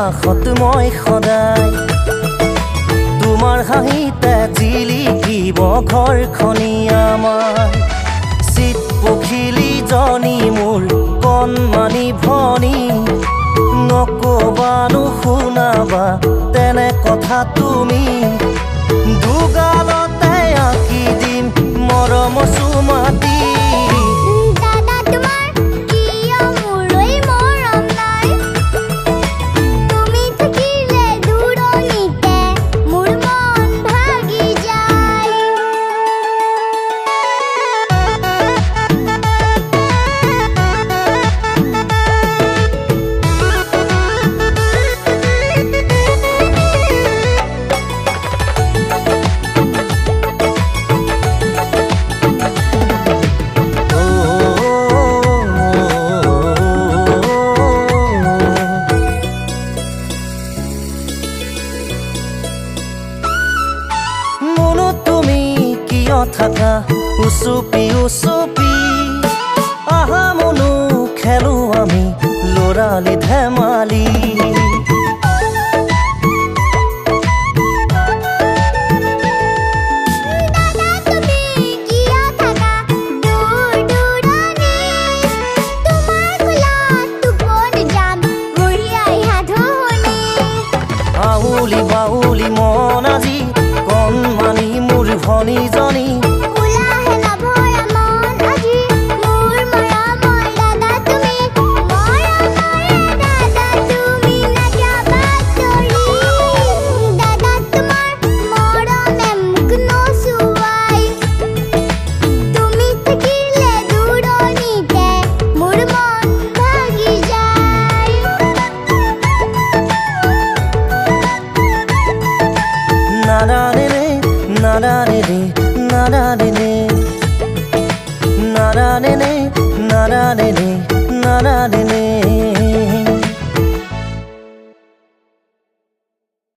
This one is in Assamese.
কাষত মই সদায় তোমাৰ হাঁহিতে জিলিকিব ঘৰখনি আমাৰ চিত পখিলীজনী মোৰ কণমানি ভনী নকবানো শুনাবা তেনে কথা তুমি দুগালতে আঁকি দিম মৰম চুমাতি থাকা উচুপি উচুপি আহা মনো খেলো আমি লৰালি ধেমালি আউলি বাউলি মন আজি কণমানি মোৰ ভনীজনী na na na na na